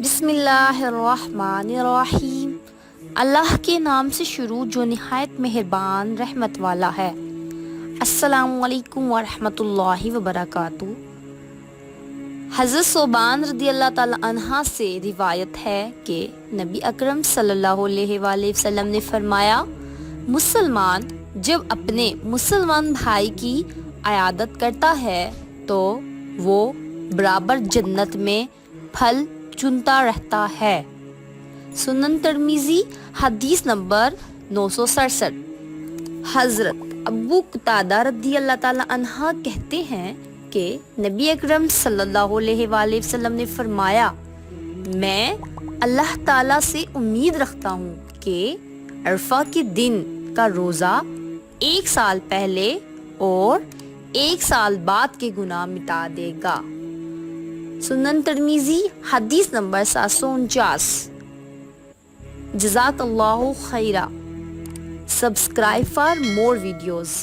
بسم اللہ الرحمن الرحیم۔ اللہ کے نام سے شروع جو نہایت مہربان رحمت والا ہے۔ السلام علیکم ورحمۃ اللہ وبرکاتہ۔ حضرت ثوبان رضی اللہ تعالی عنہ سے روایت ہے کہ نبی اکرم صلی اللہ علیہ وآلہ وسلم نے فرمایا، مسلمان جب اپنے مسلمان بھائی کی عیادت کرتا ہے تو وہ برابر جنت میں پھل چنتا رہتا ہے۔ سنن ترمذی حدیث نمبر 967۔ حضرت ابو قتادہ رضی اللہ تعالی عنہ کہتے ہیں کہ نبی اکرم صلی اللہ علیہ وآلہ وسلم نے فرمایا، میں اللہ تعالیٰ سے امید رکھتا ہوں کہ عرفہ کے دن کا روزہ 1 سال پہلے اور 1 سال بعد کے گناہ مٹا دے گا۔ سنن ترمذی حدیث نمبر 749۔ جزاک اللہ خیرہ۔ Subscribe for more videos.